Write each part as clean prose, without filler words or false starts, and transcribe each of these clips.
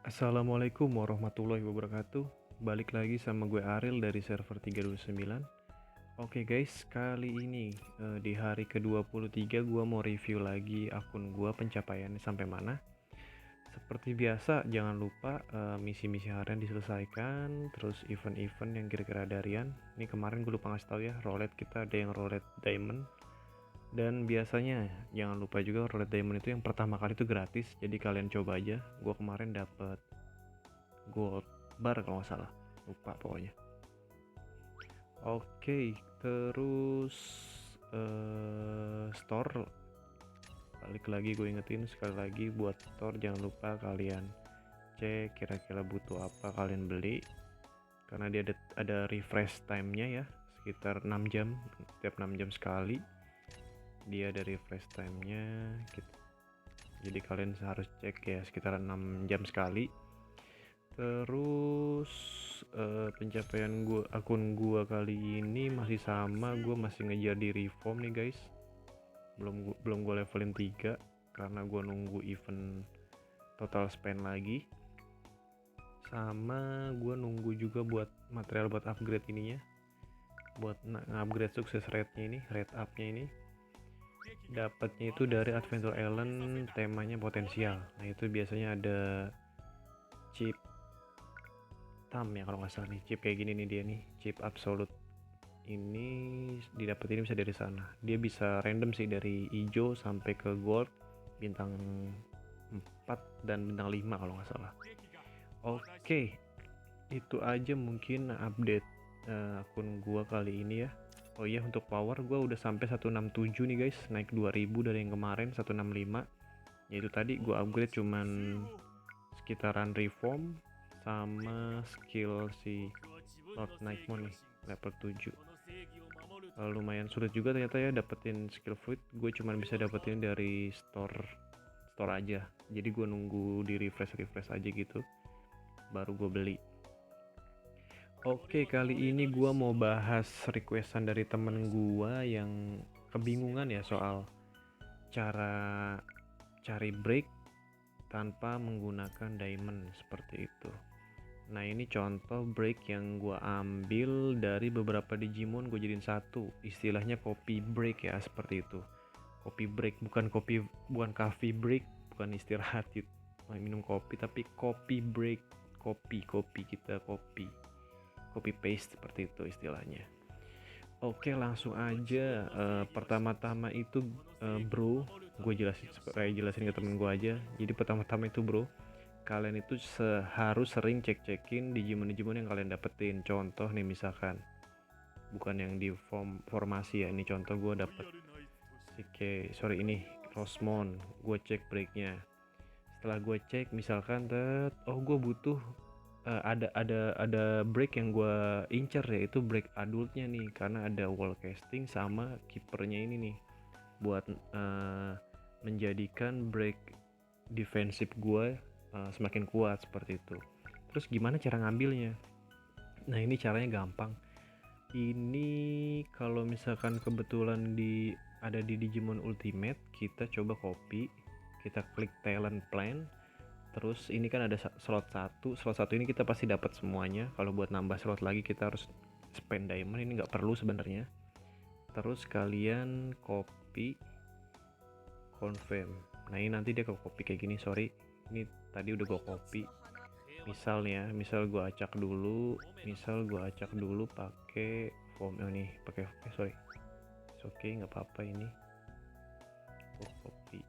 Assalamualaikum warahmatullahi wabarakatuh. Balik lagi sama gue Aril dari server 329. Oke guys, kali ini di hari ke-23 gue mau review lagi akun gue pencapaiannya sampai mana. Seperti biasa, jangan lupa misi-misi harian diselesaikan, terus event-event yang kira-kira ada harian. Ini kemarin gue lupa ngasih tahu ya, roulette kita ada yang roulette diamond. Dan biasanya jangan lupa juga roulette diamond itu yang pertama kali itu gratis, jadi kalian coba aja. Gue kemarin dapet gold bar kalau nggak salah, lupa pokoknya. Oke, terus store, balik lagi gue ingetin sekali lagi buat store jangan lupa kalian cek kira-kira butuh apa kalian beli, karena dia ada refresh time-nya ya, sekitar 6 jam, setiap 6 jam sekali dia ada refresh time-nya gitu. Jadi kalian harus cek ya sekitar 6 jam sekali. Terus pencapaian akun gua kali ini masih sama, gua masih ngejar di reform nih guys. Belum gua levelin 3 karena gua nunggu event total spend lagi. Sama gua nunggu juga buat material buat upgrade ininya. Buat upgrade sukses rate-nya ini, rate up-nya ini. Dapatnya itu dari Adventure Island, temanya potensial. Nah, itu biasanya ada chip tam ya kalau nggak salah nih, chip kayak gini nih, dia nih chip absolute ini didapetin bisa dari sana. Dia bisa random sih dari hijau sampai ke gold, bintang 4 dan bintang 5 kalau nggak salah. Oke, itu aja mungkin update akun gua kali ini ya. Oh iya, untuk power gua udah sampai 167 nih guys, naik 2000 dari yang kemarin 165. Yaitu tadi gua upgrade cuman sekitaran reform sama skill si Lord Nightmare nih, level 7. Lumayan sulit juga ternyata ya dapetin skill fruit. Gue cuma bisa dapetin dari store aja, jadi gue nunggu di refresh aja gitu baru gue beli. Oke, kali ini gue mau bahas requestan dari temen gue yang kebingungan ya soal cara cari break tanpa menggunakan diamond seperti itu. Nah, ini contoh break yang gue ambil dari beberapa Digimon, gue jadiin satu. Istilahnya copy break ya, seperti itu. Copy break, bukan coffee break, bukan istirahat minum kopi, tapi copy break. Kopi kita copy paste seperti itu istilahnya. Oke, langsung aja. Pertama-tama itu bro, gue jelasin ke temen gue aja. Jadi pertama-tama itu bro, kalian itu harus sering cek-cekin Digimon yang kalian dapetin. Contoh nih, misalkan bukan yang di formasi ya, ini contoh gue dapet ini Rosmon, gue cek breaknya. Setelah gue cek misalkan gue butuh ada break yang gue incer, yaitu break adultnya nih, karena ada wall casting sama kipernya ini nih, buat menjadikan break defensif gue semakin kuat seperti itu. Terus gimana cara ngambilnya? Nah, ini caranya gampang. Ini kalau misalkan kebetulan ada di Digimon Ultimate, kita coba copy, kita klik talent plan. Terus ini kan ada slot satu ini kita pasti dapat semuanya. Kalau buat nambah slot lagi kita harus spend diamond, ini nggak perlu sebenarnya. Terus kalian copy, confirm. Nah, ini nanti dia ke copy kayak gini. Sorry, ini tadi udah gue copy. Misal gue acak dulu, pakai form nih, pakai oke, nggak apa-apa, ini gue copy.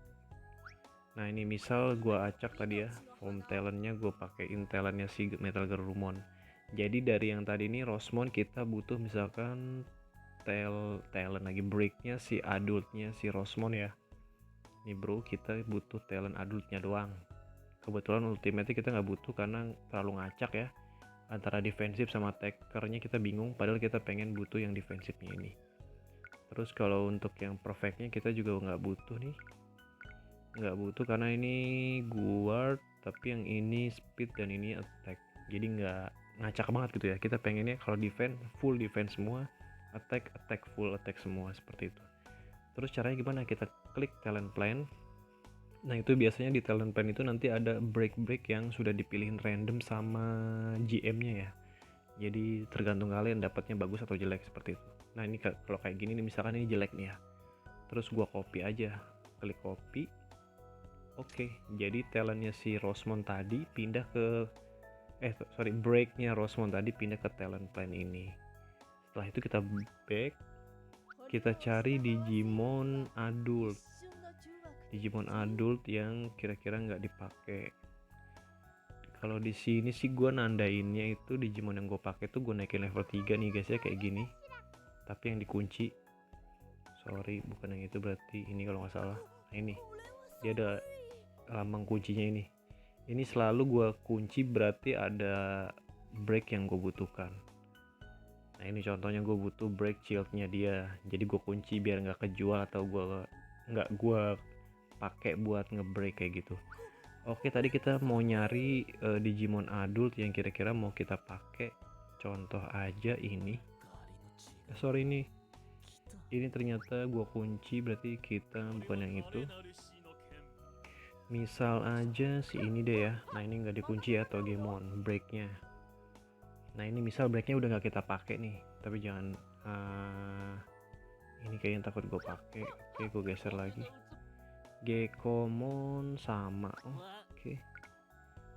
Nah, ini misal gue acak tadi ya, form talentnya gue pakein talentnya si Metal Garurumon. Jadi dari yang tadi ini Rosmon kita butuh misalkan talent lagi breaknya si adultnya si Rosmon ya. Nih bro, kita butuh talent adultnya doang. Kebetulan ultimate kita nggak butuh karena terlalu ngacak ya, antara defensif sama attackernya kita bingung, padahal kita pengen butuh yang defensifnya ini. Terus kalau untuk yang perfectnya kita juga nggak butuh karena ini guard, tapi yang ini speed dan ini attack, jadi nggak ngacak banget gitu ya. Kita pengennya kalau defense full defense semua, attack full attack semua seperti itu. Terus caranya gimana? Kita klik talent plan, Nah itu biasanya di talent plan itu nanti ada break-break yang sudah dipilihin random sama GM-nya ya. Jadi tergantung kalian dapatnya bagus atau jelek seperti itu. Nah ini kalau kayak gini nih, misalkan ini jelek nih ya, terus gua copy aja, klik copy. Oke, jadi talentnya si Rosemont tadi pindah ke breaknya Rosemont tadi pindah ke talent plan ini. Setelah itu kita back, kita cari Digimon adult yang kira-kira nggak dipakai. Kalau di sini sih gue nandainnya itu Digimon yang gue pakai tuh gue naikin level 3 nih guys ya, kayak gini. Tapi yang dikunci, sorry bukan yang itu, berarti ini kalau nggak salah. Nah ini dia ada lambang kuncinya ini. Ini selalu gue kunci berarti ada break yang gue butuhkan. Nah ini contohnya gue butuh break shieldnya dia, jadi gue kunci biar nggak kejual atau nggak gue pakai buat ngebreak kayak gitu. Oke, tadi kita mau nyari Digimon adult yang kira-kira mau kita pakai. Contoh aja ini. Sorry nih. Ini ternyata gua kunci, berarti kita bukan yang itu. Misal aja si ini deh ya. Nah ini nggak dikunci ya, Togemon breaknya. Nah ini misal breaknya udah nggak kita pakai nih. Tapi jangan ini kayaknya takut gue pakai. Oke, gue geser lagi. Gekomon sama.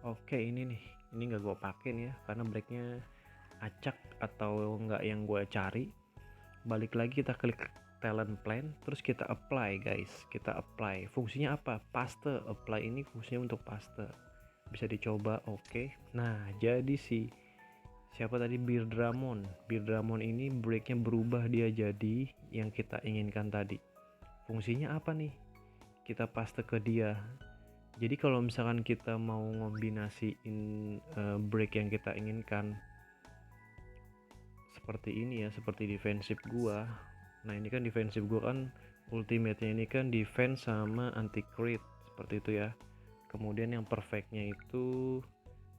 Oke, ini nih. Ini nggak gue pakai nih ya, karena breaknya acak atau nggak yang gue cari. Balik lagi kita klik talent plan, terus kita apply guys. Kita apply. Fungsinya apa? Paste. Apply ini fungsinya untuk paste. Bisa dicoba. Oke. Nah, jadi siapa tadi, Beardramon. Beardramon ini breaknya berubah, dia jadi yang kita inginkan tadi. Fungsinya apa nih? Kita paste ke dia. Jadi kalau misalkan kita mau ngombinasiin break yang kita inginkan seperti ini ya, seperti defensif gua. Nah ini kan defensif gua kan ultimate-nya ini kan defense sama anti crit seperti itu ya. Kemudian yang perfectnya itu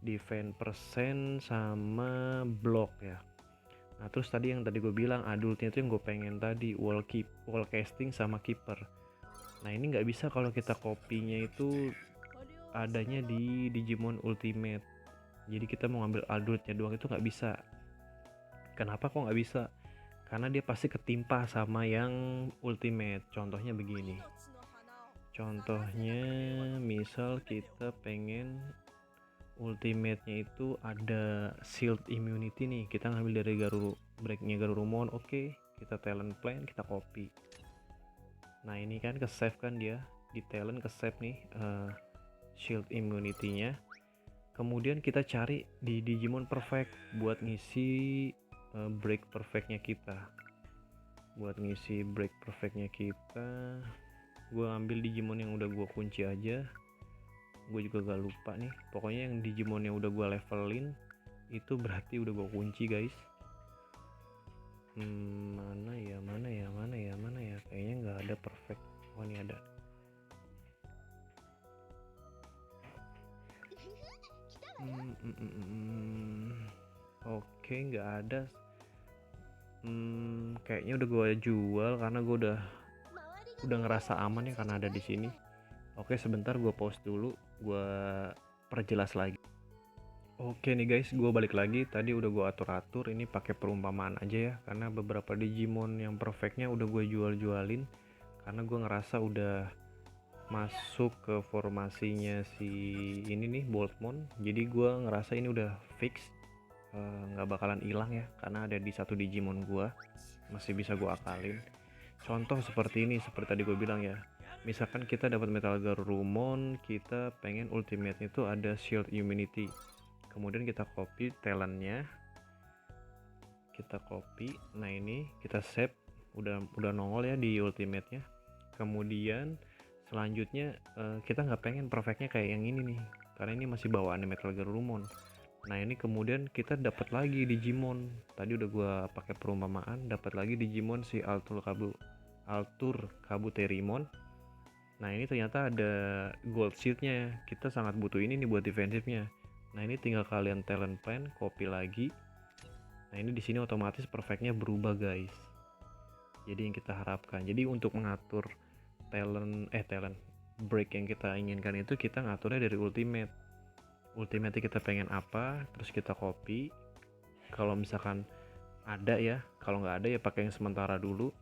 defense persen sama block ya. Nah terus tadi yang tadi gue bilang adultnya itu yang gue pengen tadi wall casting sama keeper. Nah ini nggak bisa kalau kita kopinya itu adanya di Digimon Ultimate. Jadi kita mau ngambil adultnya doang itu nggak bisa. Kenapa kok nggak bisa? Karena dia pasti ketimpa sama yang Ultimate. Contohnya begini. Contohnya misal kita pengen Ultimate-nya itu ada shield immunity nih. Kita ngambil dari breaknya Garurumon. Oke, kita talent plan, kita copy. Nah ini kan ke save kan dia di talent, ke save nih shield immunity-nya. Kemudian kita cari di Digimon Perfect buat ngisi break perfectnya kita. Gue ambil Digimon yang udah gue kunci aja. Gue juga gak lupa nih. Pokoknya yang Digimon yang udah gue levelin itu berarti udah gue kunci guys. Mana ya? Kayaknya nggak ada perfect. Oh ini ada. Oke, nggak ada. Kayaknya udah gue jual karena gue udah ngerasa aman ya karena ada di sini. Oke, sebentar gue pause dulu, gue perjelas lagi. Oke nih guys, gue balik lagi. Tadi udah gue atur-atur, ini pakai perumpamaan aja ya, karena beberapa Digimon yang perfectnya udah gue jual-jualin karena gue ngerasa udah masuk ke formasinya si ini nih Boltmon. Jadi gue ngerasa ini udah fix, nggak bakalan hilang ya, karena ada di satu Digimon gue, masih bisa gue akalin. Contoh seperti ini, seperti tadi gue bilang ya, misalkan kita dapat Metal Garurumon, kita pengen ultimate itu ada shield immunity. Kemudian kita copy talentnya, kita copy. Nah ini kita save, udah nongol ya di ultimate-nya. Kemudian selanjutnya kita nggak pengen perfectnya kayak yang ini nih, karena ini masih bawaan Metal Garurumon. Nah ini kemudian kita dapat lagi Digimon. Tadi udah gua pakai perumpamaan, dapat lagi Digimon si Altur Kabuterimon. Nah ini ternyata ada gold shieldnya. Kita sangat butuh ini nih buat defensifnya. Nah ini tinggal kalian talent plan, copy lagi. Nah ini di sini otomatis perfectnya berubah guys. Jadi yang kita harapkan. Jadi untuk mengatur break yang kita inginkan itu kita ngaturnya dari ultimate. Ultimate kita pengen apa, terus kita copy. Kalau misalkan ada ya, kalau nggak ada ya pakai yang sementara dulu.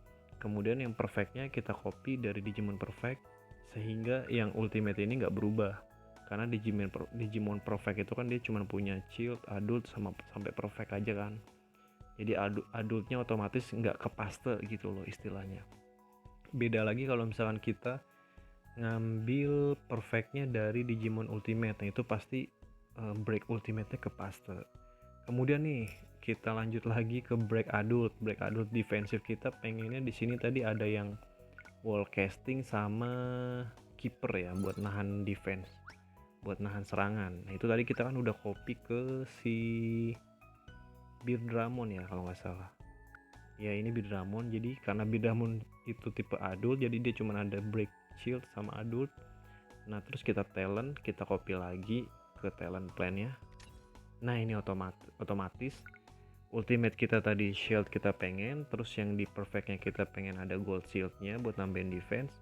Kemudian yang perfectnya kita copy dari Digimon Perfect, sehingga yang ultimate ini nggak berubah. Karena Digimon Perfect itu kan dia cuma punya shield, adult, sampai perfect aja kan. Jadi adultnya otomatis nggak kepaste gitu loh istilahnya. Beda lagi kalau misalkan kita ngambil perfectnya dari Digimon Ultimate, nah itu pasti break ultimate-nya kepaste. Kemudian nih kita lanjut lagi ke break adult defensif. Kita pengennya di sini tadi ada yang wall casting sama keeper ya, buat nahan defense, buat nahan serangan. Nah itu tadi kita kan udah copy ke si Beardramon ya kalau nggak salah. Ya ini Beardramon, jadi karena Beardramon itu tipe adult, jadi dia cuma ada break shield sama adult. Nah terus kita talent, kita copy lagi ke talent plan-nya. Nah ini otomatis ultimate kita tadi shield kita pengen, terus yang di perfectnya kita pengen ada gold shieldnya buat nambahin defense.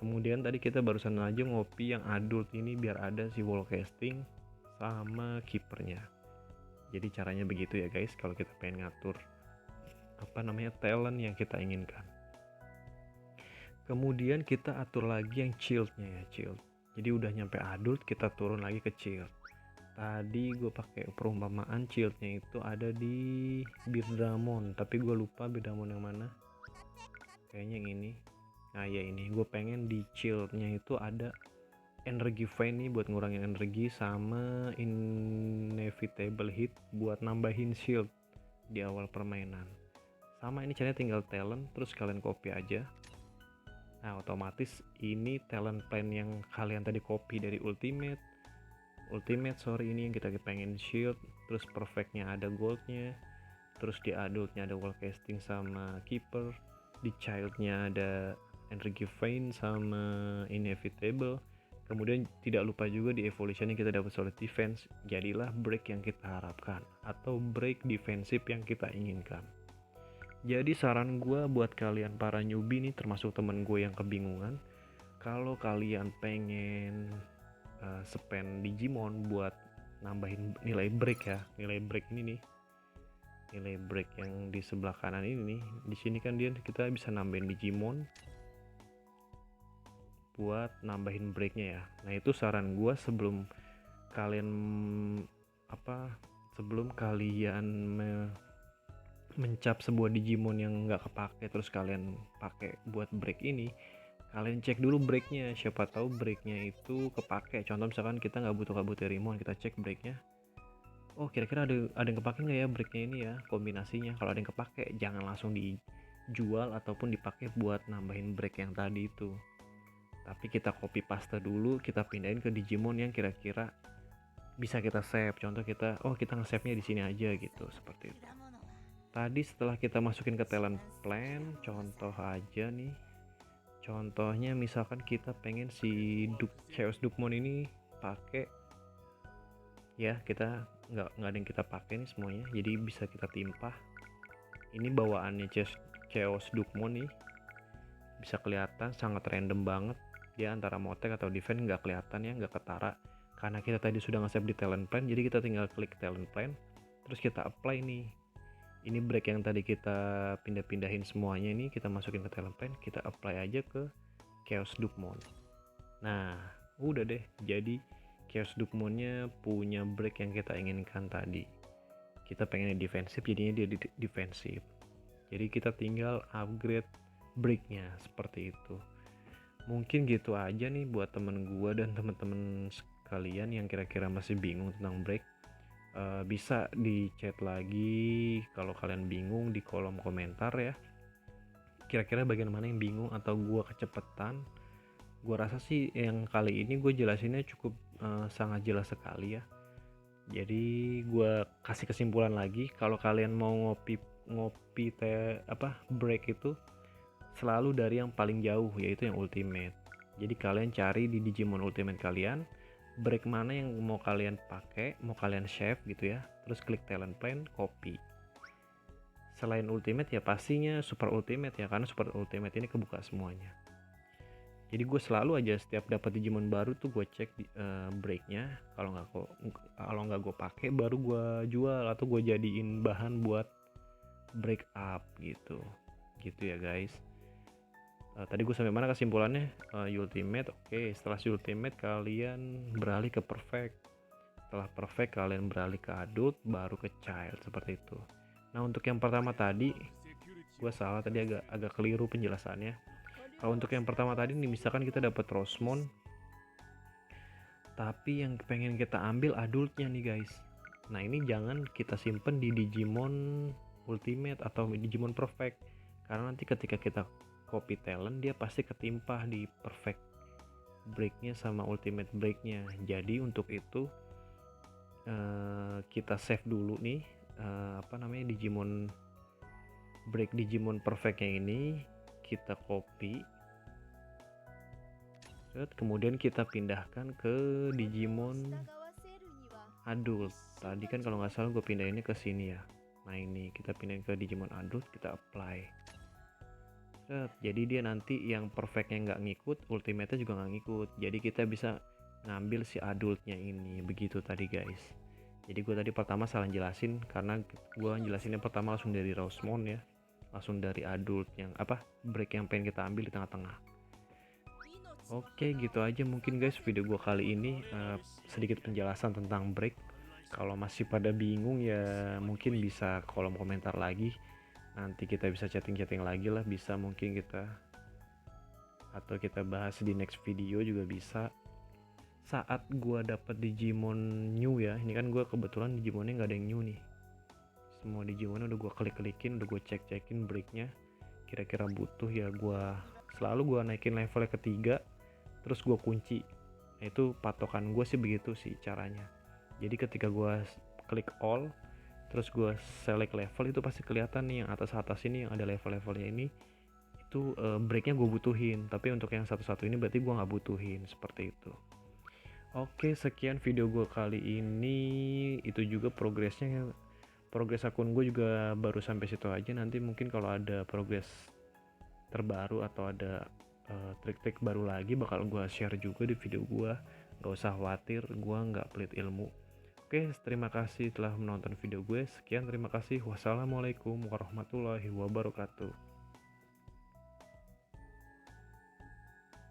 Kemudian tadi kita barusan aja ngopi yang adult ini biar ada si wall casting sama keepernya. Jadi caranya begitu ya guys kalau kita pengen ngatur talent yang kita inginkan. Kemudian kita atur lagi yang shieldnya ya, shield. Jadi udah nyampe adult, kita turun lagi ke shield. Tadi gue pakai perumpamaan shieldnya itu ada di Beardramon, tapi gue lupa Beardramon yang mana. Kayaknya yang ini. Nah ya ini, gue pengen di shieldnya itu ada energy vein nih buat ngurangin energi, sama inevitable hit buat nambahin shield di awal permainan. Sama ini caranya tinggal talent, terus kalian copy aja. Nah otomatis ini talent plan yang kalian tadi copy dari ultimate ini yang kita pengen shield, terus perfectnya ada goldnya, terus di adultnya ada wall casting sama keeper, di childnya ada energy vein sama inevitable. Kemudian tidak lupa juga di evolution yang kita dapat solid defense. Jadilah break yang kita harapkan atau break defensif yang kita inginkan. Jadi saran gue buat kalian para newbie nih, termasuk temen gue yang kebingungan, kalau kalian pengen spend Digimon buat nambahin nilai break ya, nilai break ini nih, nilai break yang di sebelah kanan ini nih, di sini kan kita bisa nambahin Digimon buat nambahin breaknya ya. Nah itu saran gue sebelum kalian mencap sebuah Digimon yang nggak kepake terus kalian pakai buat break ini, kalian cek dulu breaknya, siapa tahu breaknya itu kepake. Contoh misalkan kita nggak butuh Kabuterimon, kita cek breaknya, oh kira-kira ada yang kepake nggak ya breaknya ini ya, kombinasinya. Kalau ada yang kepake jangan langsung dijual ataupun dipakai buat nambahin break yang tadi itu, tapi kita copy paste dulu, kita pindahin ke Digimon yang kira-kira bisa kita save. Contoh kita nge-save nya di sini aja gitu, seperti itu. Tadi setelah kita masukin ke talent plan, contoh aja nih, contohnya misalkan kita pengen si Chaos Dukemon ini pakai ya, kita nggak ada yang kita pakai nih semuanya, jadi bisa kita timpah. Ini bawaannya Chaos Dukemon nih, bisa kelihatan sangat random banget dia antara motek atau defense, nggak kelihatan ya, nggak ketara karena kita tadi sudah nge-save di talent plan. Jadi kita tinggal klik talent plan, terus kita apply nih. Ini break yang tadi kita pindahin semuanya ini, kita masukin ke talent plan, kita apply aja ke Chaos Dukemon. Nah udah deh, jadi Chaos Dukemonnya punya break yang kita inginkan tadi. Kita pengennya defensif, jadinya dia defensif. Jadi kita tinggal upgrade breaknya seperti itu. Mungkin gitu aja nih buat temen gua dan temen-temen sekalian yang kira-kira masih bingung tentang break. Bisa di chat lagi kalau kalian bingung di kolom komentar ya, kira-kira bagian mana yang bingung atau gua kecepetan. Gua rasa sih yang kali ini gue jelasinnya cukup sangat jelas sekali ya. Jadi gua kasih kesimpulan lagi, kalau kalian mau ngopi break itu selalu dari yang paling jauh, yaitu yang ultimate. Jadi kalian cari di Digimon Ultimate kalian break mana yang mau kalian pakai, mau kalian save gitu ya, terus klik talent plan, copy. Selain ultimate ya pastinya super ultimate ya, karena super ultimate ini kebuka semuanya. Jadi gue selalu aja setiap dapat Digimon baru tuh gue cek breaknya. Kalau nggak gue pakai baru gue jual atau gue jadiin bahan buat break up gitu. Gitu ya guys. Tadi gue sampai mana kesimpulannya? Ultimate, oke. Setelah Ultimate kalian beralih ke perfect. Setelah perfect kalian beralih ke adult, baru ke child, seperti itu. Nah untuk yang pertama tadi gue salah, tadi agak keliru penjelasannya. Kalau untuk yang pertama tadi nih, misalkan kita dapat Rosemon, tapi yang pengen kita ambil adultnya nih guys. Nah ini jangan kita simpen di Digimon Ultimate atau Digimon Perfect, karena nanti ketika kita copy talent dia pasti ketimpa di Perfect breaknya sama Ultimate breaknya. Jadi untuk itu kita save dulu nih Digimon break Digimon Perfectnya ini, kita copy, kemudian kita pindahkan ke Digimon adult. Tadi kan kalau nggak salah gue pindahinnya ke sini ya. Nah ini kita pindahin ke Digimon adult, kita apply. Jadi dia nanti yang perfectnya nggak ngikut, ultimate-nya juga nggak ngikut. Jadi kita bisa ngambil si adultnya ini. Begitu tadi guys. Jadi gue tadi pertama salah jelasin, karena gue jelasinnya pertama langsung dari Rosemon ya, langsung dari adult yang break yang pengen kita ambil di tengah-tengah. Oke gitu aja mungkin guys video gue kali ini, sedikit penjelasan tentang break. Kalau masih pada bingung ya mungkin bisa kolom komentar lagi, nanti kita bisa chatting lagi lah, bisa mungkin kita bahas di next video juga bisa. Saat gue dapet Digimon new ya, ini kan gue kebetulan Digimonnya nggak ada yang new nih, semua Digimonnya udah gue klik-klikin, udah gue cek-cekin breaknya kira-kira butuh ya, selalu gue naikin levelnya ke 3 terus gue kunci. Nah, itu patokan gue sih, begitu sih caranya. Jadi ketika gue klik all terus gue select level, itu pasti kelihatan nih yang atas ini yang ada level-levelnya ini, itu breaknya gue butuhin, tapi untuk yang satu-satu ini berarti gue nggak butuhin, seperti itu. Oke, sekian video gue kali ini. Itu juga progres akun gue juga baru sampai situ aja. Nanti mungkin kalau ada progres terbaru atau ada trik-trik baru lagi bakal gue share juga di video gue. Gak usah khawatir, gue nggak pelit ilmu. Oke, terima kasih telah menonton video gue. Sekian, terima kasih. Wassalamualaikum warahmatullahi wabarakatuh.